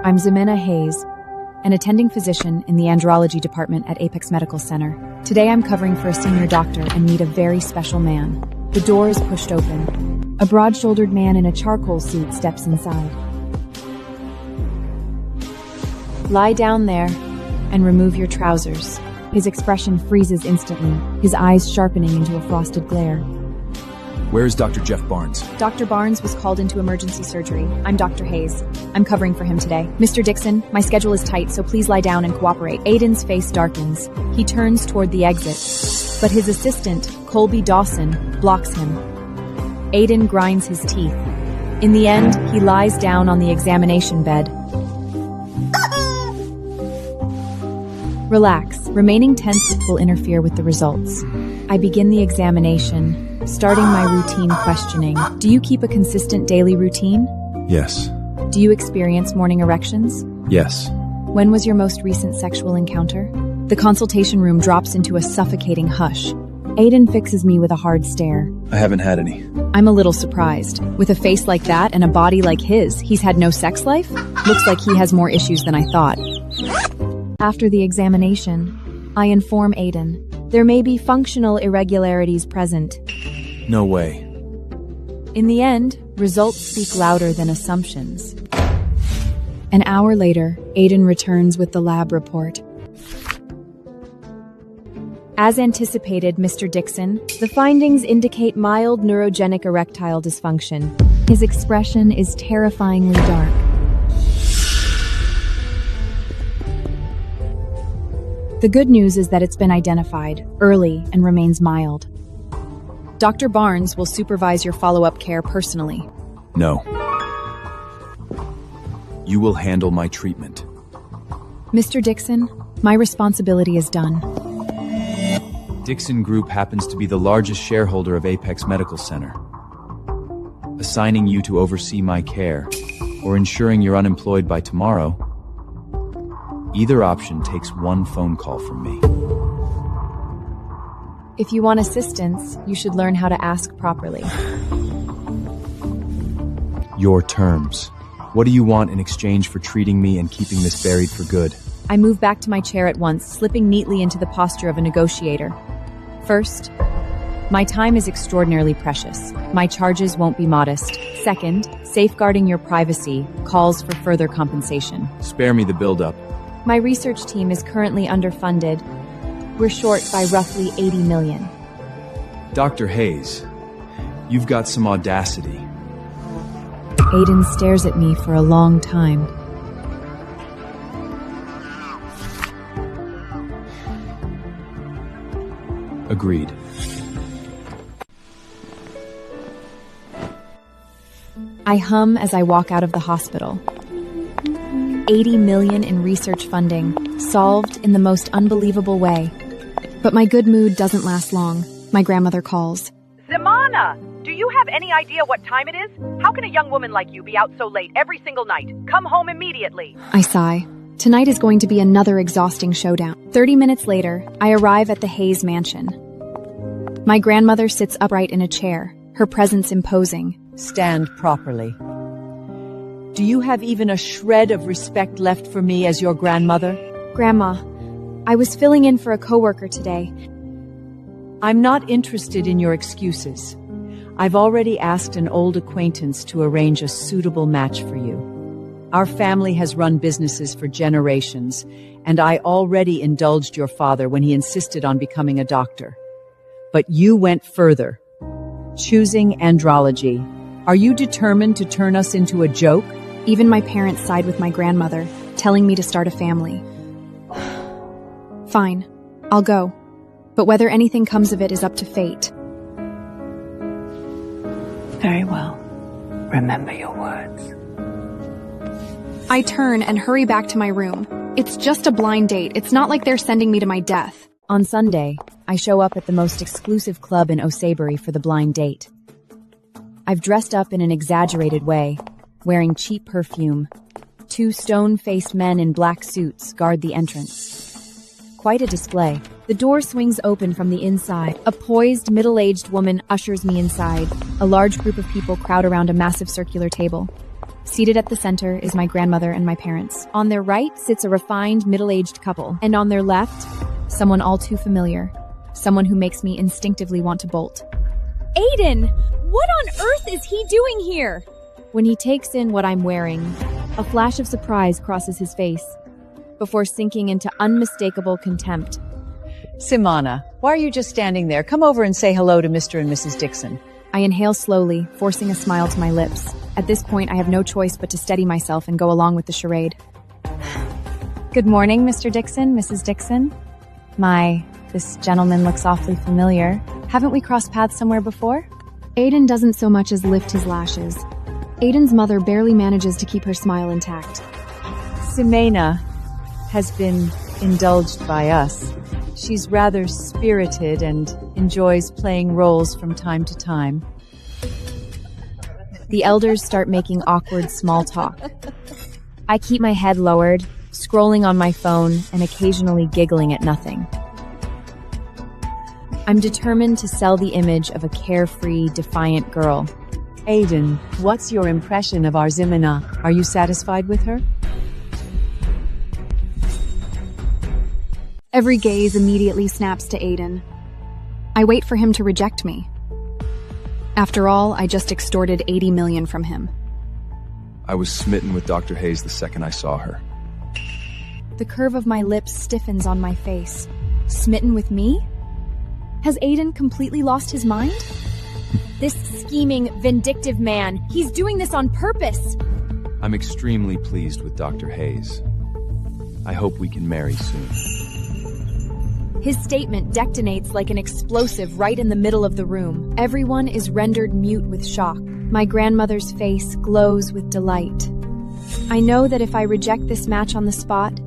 I'm Ximena Hayes, an attending physician in the andrology department at Apex Medical Center. Today I'm covering for a senior doctor and meet a very special man. The door is pushed open. A broad-shouldered man in a charcoal suit steps inside. Lie down there and remove your trousers. His expression freezes instantly, his eyes sharpening into a frosted glare. Where is Dr. Jeff Barnes? Dr. Barnes was called into emergency surgery. I'm Dr. Hayes. I'm covering for him today. Mr. Dixon, my schedule is tight, so please lie down and cooperate. Ayden's face darkens. He turns toward the exit, but his assistant, Colby Dawson, blocks him. Ayden grinds his teeth. In the end, he lies down on the examination bed. Relax. Remaining tense will interfere with the results. I begin the examination, starting my routine questioning. Do you keep a consistent daily routine? Yes. Do you experience morning erections? Yes. When was your most recent sexual encounter? The consultation room drops into a suffocating hush. Ayden fixes me with a hard stare. I haven't had any. I'm a little surprised. With a face like that and a body like his, he's had no sex life? Looks like he has more issues than I thought. After the examination, I inform Ayden. There may be functional irregularities present. No way. In the end, results speak louder than assumptions. An hour later, Ayden returns with the lab report. As anticipated, Mr. Dixon, the findings indicate mild neurogenic erectile dysfunction. His expression is terrifyingly dark. The good news is that it's been identified early and remains mild. Dr. Barnes will supervise your follow-up care personally. No. You will handle my treatment. Mr. Dixon, my responsibility is done. Dixon Group happens to be the largest shareholder of Apex Medical Center. Assigning you to oversee my care, or ensuring you're unemployed by tomorrow, either option takes one phone call from me. If you want assistance, you should learn how to ask properly. Your terms. What do you want in exchange for treating me and keeping this buried for good? I move back to my chair at once, slipping neatly into the posture of a negotiator. First, my time is extraordinarily precious. My charges won't be modest. Second, safeguarding your privacy calls for further compensation. Spare me the build-up. My research team is currently underfunded. We're short by roughly 80 million. Dr. Hayes, you've got some audacity. Ayden stares at me for a long time. Agreed. I hum as I walk out of the hospital. 80 million in research funding, solved in the most unbelievable way. But my good mood doesn't last long. My grandmother calls. Ximena, do you have any idea what time it is? How can a young woman like you be out so late every single night? Come home immediately. I sigh. Tonight is going to be another exhausting showdown. 30 minutes later, I arrive at the Hayes mansion. My grandmother sits upright in a chair, her presence imposing. Stand properly. Do you have even a shred of respect left for me as your grandmother? Grandma, I was filling in for a coworker today. I'm not interested in your excuses. I've already asked an old acquaintance to arrange a suitable match for you. Our family has run businesses for generations, and I already indulged your father when he insisted on becoming a doctor. But you went further, choosing andrology. Are you determined to turn us into a joke? Even my parents side with my grandmother, telling me to start a family. Fine, I'll go. But whether anything comes of it is up to fate. Very well. Remember your words. I turn and hurry back to my room. It's just a blind date. It's not like they're sending me to my death. On Sunday, I show up at the most exclusive club in O'Sabury for the blind date. I've dressed up in an exaggerated way, wearing cheap perfume. 2 stone-faced men in black suits guard the entrance. Quite a display. The door swings open from the inside. A poised, middle-aged woman ushers me inside. A large group of people crowd around a massive circular table. Seated at the center is my grandmother and my parents. On their right sits a refined, middle-aged couple. And on their left, someone all too familiar. Someone who makes me instinctively want to bolt. Ayden! What on earth is he doing here? When he takes in what I'm wearing, a flash of surprise crosses his face, before sinking into unmistakable contempt. Ximena, why are you just standing there? Come over and say hello to Mr. and Mrs. Dixon. I inhale slowly, forcing a smile to my lips. At this point, I have no choice but to steady myself and go along with the charade. Good morning, Mr. Dixon, Mrs. Dixon. This gentleman looks awfully familiar. Haven't we crossed paths somewhere before? Ayden doesn't so much as lift his lashes. Ayden's mother barely manages to keep her smile intact. Ximena has been indulged by us. She's rather spirited and enjoys playing roles from time to time. The elders start making awkward small talk. I keep my head lowered, scrolling on my phone and occasionally giggling at nothing. I'm determined to sell the image of a carefree, defiant girl. Ayden, what's your impression of our Ximena? Are you satisfied with her? Every gaze immediately snaps to Ayden. I wait for him to reject me. After all, I just extorted $80 million from him. I was smitten with Dr. Hayes the second I saw her. The curve of my lips stiffens on my face. Smitten with me? Has Ayden completely lost his mind? This scheming, vindictive man, he's doing this on purpose. I'm extremely pleased with Dr. Hayes. I hope we can marry soon. His statement detonates like an explosive right in the middle of the room. Everyone is rendered mute with shock. My grandmother's face glows with delight. I know that if I reject this match on the spot,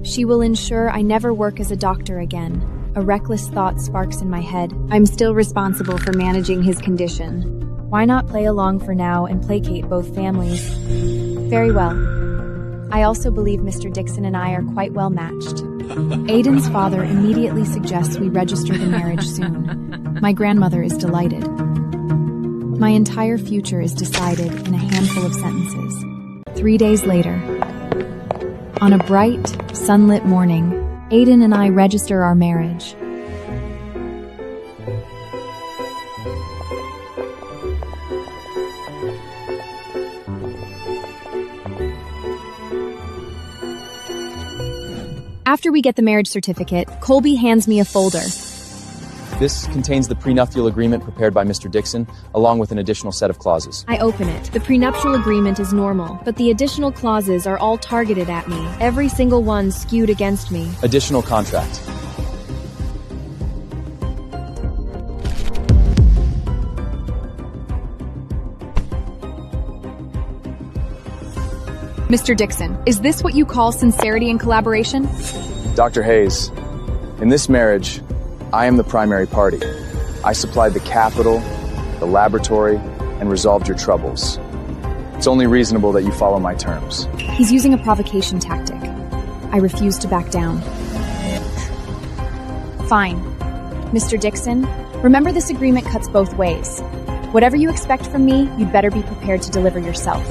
she will ensure I never work as a doctor again. A reckless thought sparks in my head. I'm still responsible for managing his condition. Why not play along for now and placate both families? Very well. I also believe Mr. Dixon and I are quite well matched. Ayden's father immediately suggests we register the marriage soon. My grandmother is delighted. My entire future is decided in a handful of sentences. 3 days later, on a bright, sunlit morning, Ayden and I register our marriage. After we get the marriage certificate, Colby hands me a folder. This contains the prenuptial agreement prepared by Mr. Dixon, along with an additional set of clauses. I open it. The prenuptial agreement is normal, but the additional clauses are all targeted at me. Every single one skewed against me. Additional contract. Mr. Dixon, is this what you call sincerity and collaboration? Dr. Hayes, in this marriage, I am the primary party. I supplied the capital, the laboratory, and resolved your troubles. It's only reasonable that you follow my terms. He's using a provocation tactic. I refuse to back down. Fine. Mr. Dixon, remember this agreement cuts both ways. Whatever you expect from me, you'd better be prepared to deliver yourself.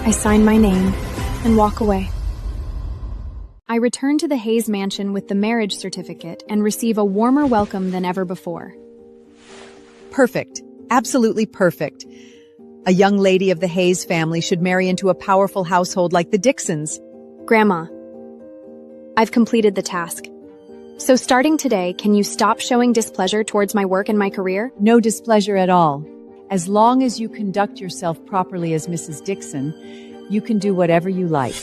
I sign my name and walk away. I return to the Hayes mansion with the marriage certificate and receive a warmer welcome than ever before. Perfect. Absolutely perfect. A young lady of the Hayes family should marry into a powerful household like the Dixons. Grandma, I've completed the task. So starting today, can you stop showing displeasure towards my work and my career? No displeasure at all. As long as you conduct yourself properly as Mrs. Dixon, you can do whatever you like.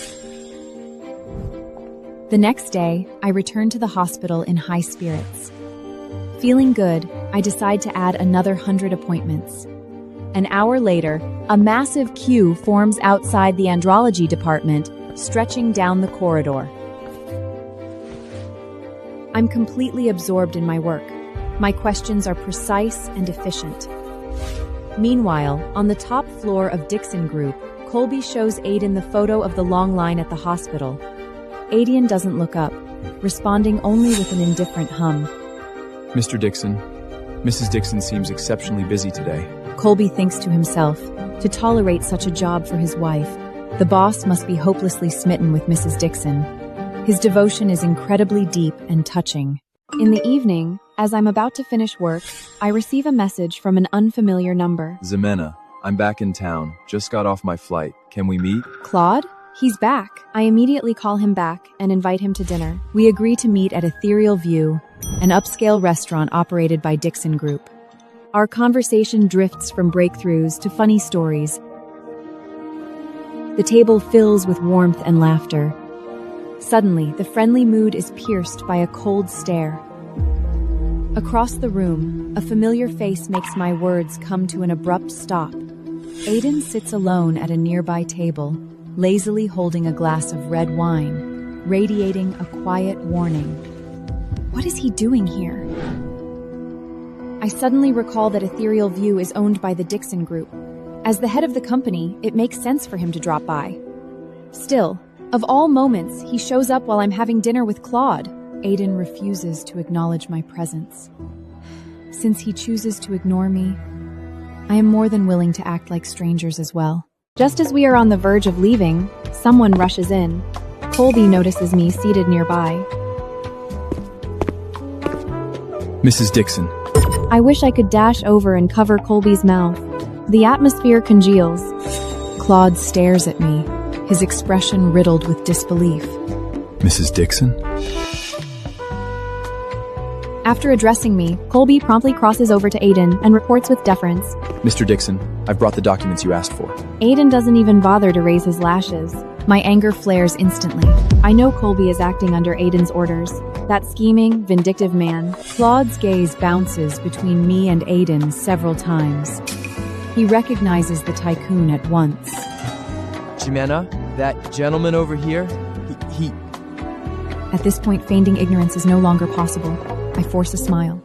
The next day, I return to the hospital in high spirits. Feeling good, I decide to add another 100 appointments. An hour later, a massive queue forms outside the andrology department, stretching down the corridor. I'm completely absorbed in my work. My questions are precise and efficient. Meanwhile, on the top floor of Dixon Group, Colby shows Ayden the photo of the long line at the hospital. Ayden doesn't look up. responding only with an indifferent hum. Mr. Dixon, Mrs. Dixon seems exceptionally busy today. Colby thinks to himself, to tolerate such a job for his wife, the boss must be hopelessly smitten with Mrs. Dixon. His devotion is incredibly deep and touching. In the evening, as I'm about to finish work, I receive a message from an unfamiliar number. Ximena, I'm back in town. Just got off my flight. Can we meet? Claude? He's back. I immediately call him back and invite him to dinner. We agree to meet at Ethereal View, an upscale restaurant operated by Dixon Group. Our conversation drifts from breakthroughs to funny stories. The table fills with warmth and laughter. Suddenly, the friendly mood is pierced by a cold stare. Across the room, a familiar face makes my words come to an abrupt stop. Ayden sits alone at a nearby table, lazily holding a glass of red wine, radiating a quiet warning. What is he doing here? I suddenly recall that Ethereal View is owned by the Dixon Group. As the head of the company, it makes sense for him to drop by. Still, of all moments, he shows up while I'm having dinner with Claude. Ayden refuses to acknowledge my presence. Since he chooses to ignore me, I am more than willing to act like strangers as well. Just as we are on the verge of leaving, someone rushes in. Colby notices me seated nearby. Mrs. Dixon. I wish I could dash over and cover Colby's mouth. The atmosphere congeals. Claude stares at me, his expression riddled with disbelief. Mrs. Dixon? After addressing me, Colby promptly crosses over to Ayden and reports with deference. Mr. Dixon, I've brought the documents you asked for. Ayden doesn't even bother to raise his lashes. My anger flares instantly. I know Colby is acting under Ayden's orders. That scheming, vindictive man. Claude's gaze bounces between me and Ayden several times. He recognizes the tycoon at once. Ximena, that gentleman over here, he... At this point, feigning ignorance is no longer possible. I force a smile.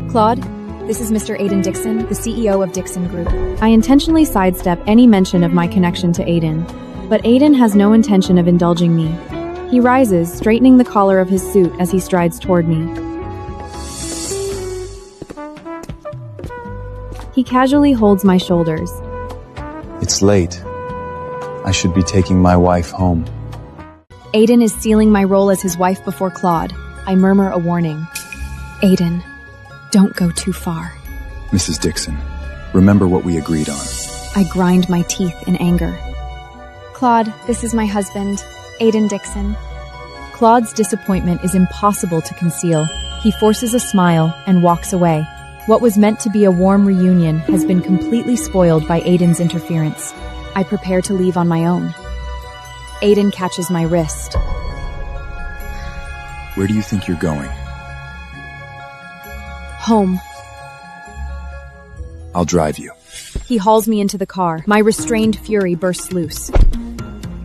Claude, this is Mr. Ayden Dixon, the CEO of Dixon Group. I intentionally sidestep any mention of my connection to Ayden, but Ayden has no intention of indulging me. He rises, straightening the collar of his suit as he strides toward me. He casually holds my shoulders. It's late. I should be taking my wife home. Ayden is sealing my role as his wife before Claude. I murmur a warning. Ayden, don't go too far. Mrs. Dixon, remember what we agreed on. I grind my teeth in anger. Claude, this is my husband, Ayden Dixon. Claude's disappointment is impossible to conceal. He forces a smile and walks away. What was meant to be a warm reunion has been completely spoiled by Ayden's interference. I prepare to leave on my own. Ayden catches my wrist. Where do you think you're going? Home. I'll drive you. He hauls me into the car. My restrained fury bursts loose.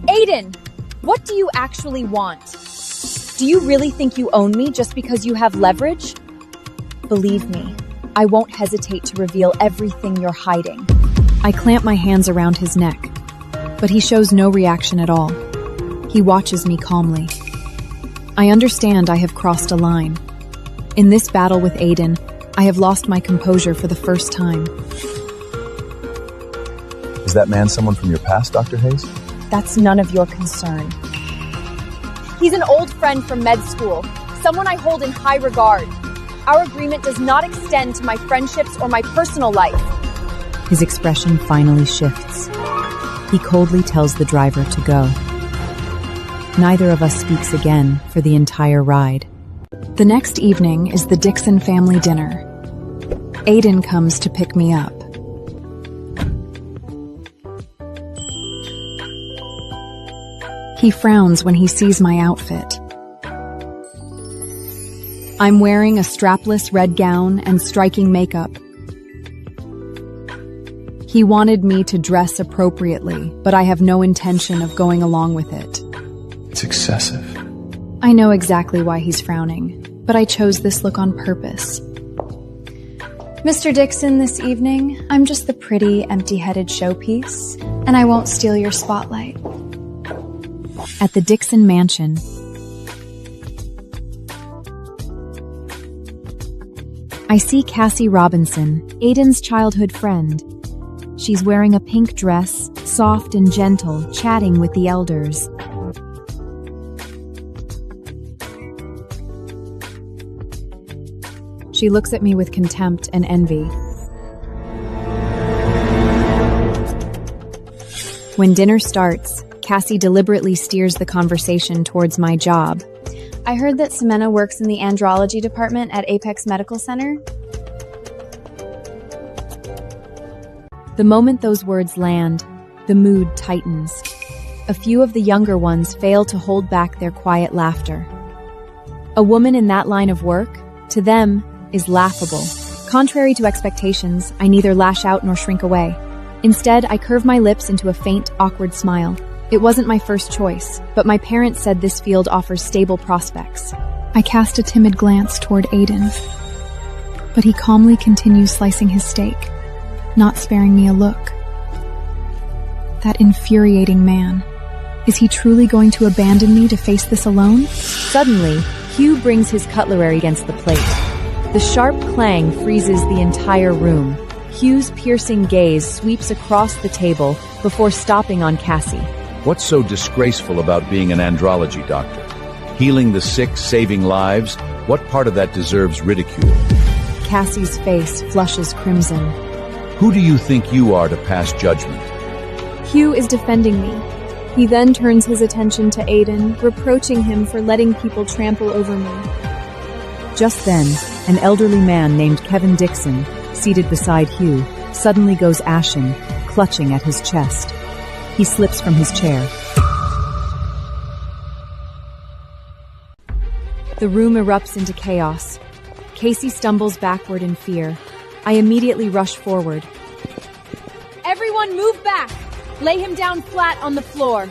Ayden! What do you actually want? Do you really think you own me just because you have leverage? Believe me, I won't hesitate to reveal everything you're hiding. I clamp my hands around his neck, but he shows no reaction at all. He watches me calmly. I understand I have crossed a line. In this battle with Ayden, I have lost my composure for the first time. Is that man someone from your past, Dr. Hayes? That's none of your concern. He's an old friend from med school, someone I hold in high regard. Our agreement does not extend to my friendships or my personal life. His expression finally shifts. He coldly tells the driver to go. Neither of us speaks again for the entire ride. The next evening is the Dixon family dinner. Ayden comes to pick me up. He frowns when he sees my outfit. I'm wearing a strapless red gown and striking makeup. He wanted me to dress appropriately, but I have no intention of going along with it. It's excessive. I know exactly why he's frowning, but I chose this look on purpose. Mr. Dixon, this evening, I'm just the pretty, empty-headed showpiece, and I won't steal your spotlight. At the Dixon mansion, I see Cassie Robinson, Ayden's childhood friend. She's wearing a pink dress, soft and gentle, chatting with the elders. She looks at me with contempt and envy. When dinner starts, Cassie deliberately steers the conversation towards my job. I heard that Ximena works in the andrology department at Apex Medical Center. The moment those words land, the mood tightens. A few of the younger ones fail to hold back their quiet laughter. A woman in that line of work, to them, is laughable. Contrary to expectations, I neither lash out nor shrink away. Instead, I curve my lips into a faint, awkward smile. It wasn't my first choice, but my parents said this field offers stable prospects. I cast a timid glance toward Ayden, but he calmly continues slicing his steak, not sparing me a look. That infuriating man. Is he truly going to abandon me to face this alone? Suddenly, Hugh brings his cutlery against the plate. The sharp clang freezes the entire room. Hugh's piercing gaze sweeps across the table before stopping on Cassie. What's so disgraceful about being an andrology doctor? Healing the sick, saving lives? What part of that deserves ridicule? Cassie's face flushes crimson. Who do you think you are to pass judgment? Hugh is defending me. He then turns his attention to Ayden, reproaching him for letting people trample over me. Just then, an elderly man named Kevin Dixon, seated beside Hugh, suddenly goes ashen, clutching at his chest. He slips from his chair. The room erupts into chaos. Casey stumbles backward in fear. I immediately rush forward. Everyone move back! Lay him down flat on the floor.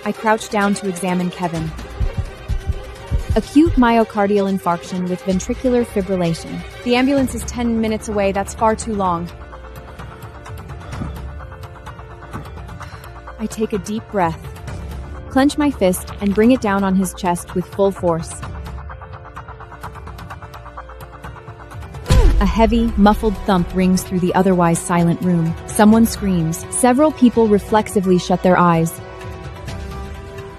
I crouch down to examine Kevin. Acute myocardial infarction with ventricular fibrillation. The ambulance is 10 minutes away. That's far too long. I take a deep breath, clench my fist, and bring it down on his chest with full force. A heavy, muffled thump rings through the otherwise silent room. Someone screams. Several people reflexively shut their eyes.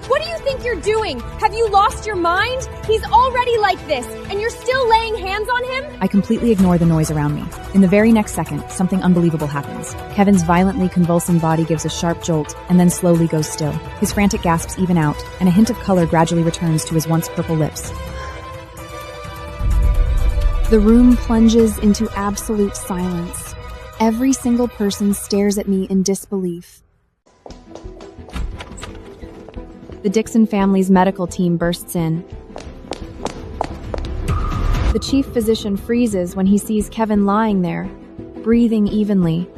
What do you think you're doing? Have you lost your mind? He's already like this, and you're still laying hands on him? I completely ignore the noise around me. In the very next second, something unbelievable happens. Kevin's violently convulsing body gives a sharp jolt, and then slowly goes still. His frantic gasps even out, and a hint of color gradually returns to his once purple lips. The room plunges into absolute silence. Every single person stares at me in disbelief. The Dixon family's medical team bursts in. The chief physician freezes when he sees Kevin lying there, breathing evenly.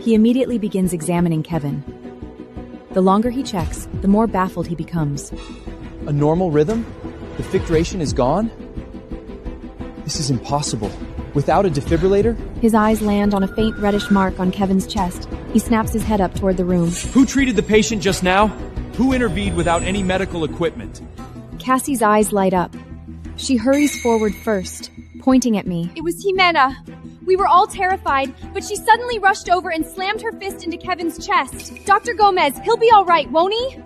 He immediately begins examining Kevin. The longer he checks, the more baffled he becomes. A normal rhythm? The fictration is gone? This is impossible. Without a defibrillator? His eyes land on a faint reddish mark on Kevin's chest. He snaps his head up toward the room. Who treated the patient just now? Who intervened without any medical equipment? Cassie's eyes light up. She hurries forward first, pointing at me. It was Ximena. We were all terrified, but she suddenly rushed over and slammed her fist into Kevin's chest. Dr. Gomez, he'll be all right, won't he?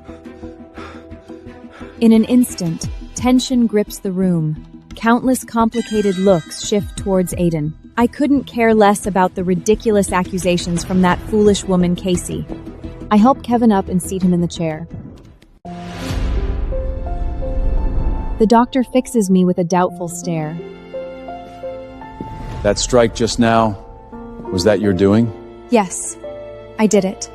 In an instant, tension grips the room. Countless complicated looks shift towards Ayden. I couldn't care less about the ridiculous accusations from that foolish woman, Casey. I help Kevin up and seat him in the chair. The doctor fixes me with a doubtful stare. That strike just now, was that your doing? Yes, I did it.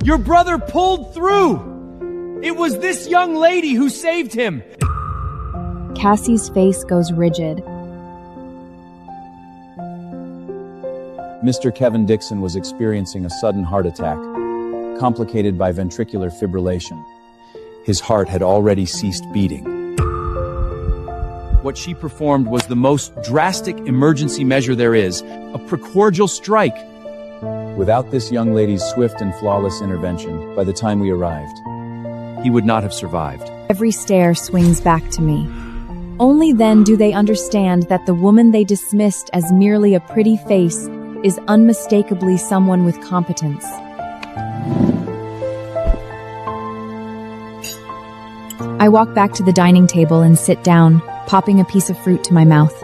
Your brother pulled through! It was this young lady who saved him! Cassie's face goes rigid. Mr. Kevin Dixon was experiencing a sudden heart attack, complicated by ventricular fibrillation. His heart had already ceased beating. What she performed was the most drastic emergency measure there is, a precordial strike. Without this young lady's swift and flawless intervention, by the time we arrived, he would not have survived. Every stare swings back to me. Only then do they understand that the woman they dismissed as merely a pretty face is unmistakably someone with competence. I walk back to the dining table and sit down, popping a piece of fruit to my mouth.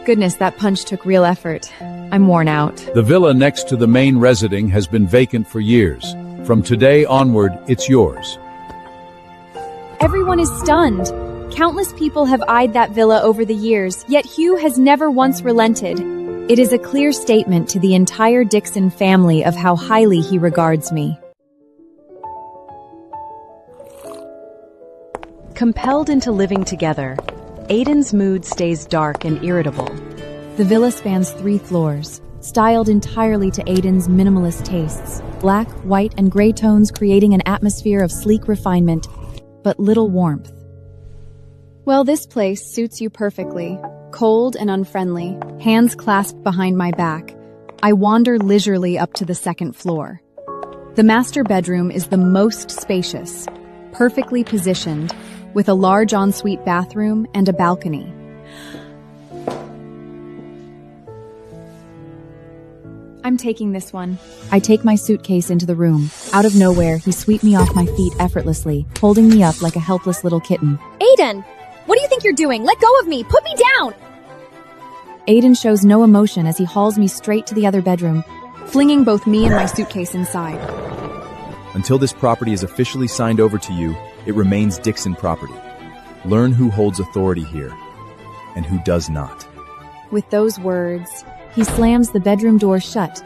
Goodness, that punch took real effort. I'm worn out. The villa next to the main residing has been vacant for years. From today onward, it's yours. Everyone is stunned. Countless people have eyed that villa over the years, yet Hugh has never once relented. It is a clear statement to the entire Dixon family of how highly he regards me. Compelled into living together, Ayden's mood stays dark and irritable. The villa spans 3 floors, styled entirely to Ayden's minimalist tastes, black, white, and gray tones creating an atmosphere of sleek refinement, but little warmth. Well, this place suits you perfectly. Cold and unfriendly, hands clasped behind my back, I wander leisurely up to the 2nd floor. The master bedroom is the most spacious, perfectly positioned, with a large ensuite bathroom and a balcony. I'm taking this one. I take my suitcase into the room. Out of nowhere, he sweeps me off my feet effortlessly, holding me up like a helpless little kitten. Ayden! What do you think you're doing? Let go of me! Put me down! Ayden shows no emotion as he hauls me straight to the other bedroom, flinging both me and my suitcase inside. Until this property is officially signed over to you, it remains Dixon property. Learn who holds authority here and who does not. With those words, he slams the bedroom door shut.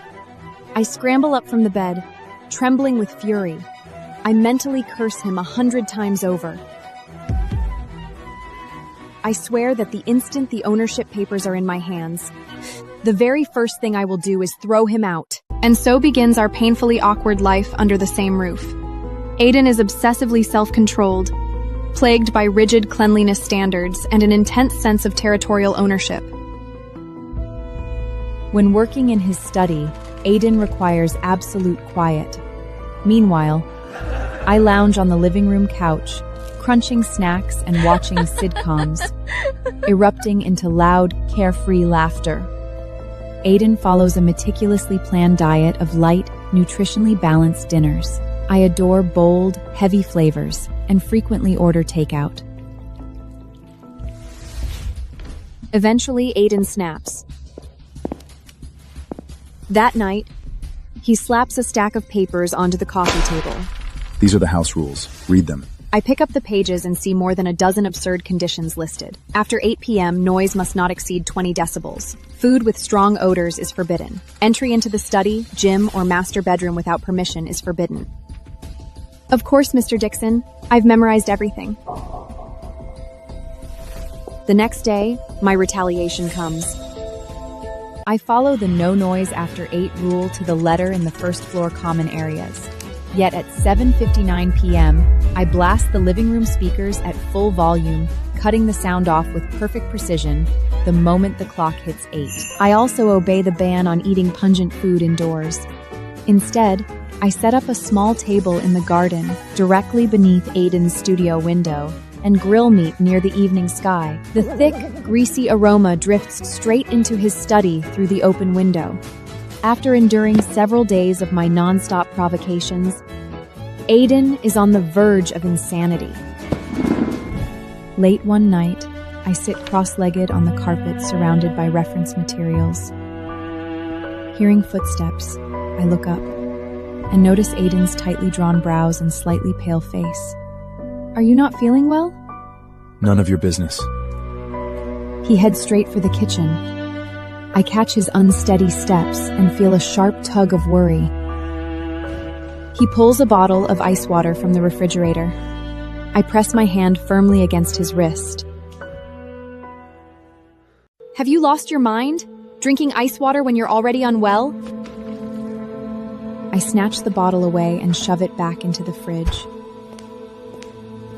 I scramble up from the bed, trembling with fury. I mentally curse him 100 times over. I swear that the instant the ownership papers are in my hands, the very first thing I will do is throw him out. And so begins our painfully awkward life under the same roof. Ayden is obsessively self-controlled, plagued by rigid cleanliness standards and an intense sense of territorial ownership. When working in his study, Ayden requires absolute quiet. Meanwhile, I lounge on the living room couch, crunching snacks and watching sitcoms, erupting into loud, carefree laughter. Ayden follows a meticulously planned diet of light, nutritionally balanced dinners. I adore bold, heavy flavors and frequently order takeout. Eventually, Ayden snaps. That night, he slaps a stack of papers onto the coffee table. These are the house rules. Read them. I pick up the pages and see more than a dozen absurd conditions listed. After 8 p.m., noise must not exceed 20 decibels. Food with strong odors is forbidden. Entry into the study, gym, or master bedroom without permission is forbidden. Of course, Mr. Dixon. I've memorized everything. The next day, my retaliation comes. I follow the no noise after 8 rule to the letter in the first floor common areas. Yet at 7:59 p.m., I blast the living room speakers at full volume, cutting the sound off with perfect precision the moment the clock hits 8. I also obey the ban on eating pungent food indoors. Instead, I set up a small table in the garden, directly beneath Ayden's studio window, and grill meat near the evening sky. The thick, greasy aroma drifts straight into his study through the open window. After enduring several days of my non-stop provocations, Ayden is on the verge of insanity. Late one night, I sit cross-legged on the carpet surrounded by reference materials. Hearing footsteps, I look up and notice Ayden's tightly drawn brows and slightly pale face. Are you not feeling well? None of your business. He heads straight for the kitchen. I catch his unsteady steps and feel a sharp tug of worry. He pulls a bottle of ice water from the refrigerator. I press my hand firmly against his wrist. Have you lost your mind? Drinking ice water when you're already unwell? I snatch the bottle away and shove it back into the fridge.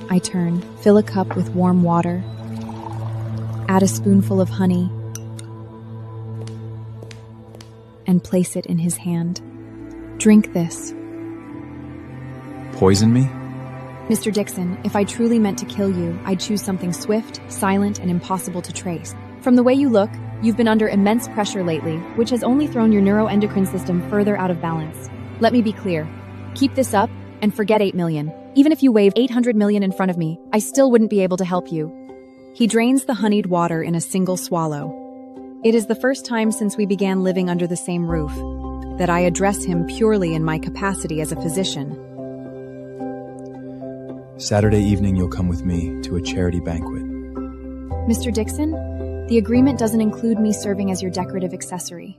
I turn, fill a cup with warm water, add a spoonful of honey, and place it in his hand. Drink this. Poison me? Mr. Dixon, if I truly meant to kill you, I'd choose something swift, silent, and impossible to trace. From the way you look, you've been under immense pressure lately, which has only thrown your neuroendocrine system further out of balance. Let me be clear. Keep this up, and forget 8 million. Even if you waved 800 million in front of me, I still wouldn't be able to help you. He drains the honeyed water in a single swallow. It is the first time since we began living under the same roof that I address him purely in my capacity as a physician. Saturday evening, you'll come with me to a charity banquet. Mr. Dixon, the agreement doesn't include me serving as your decorative accessory.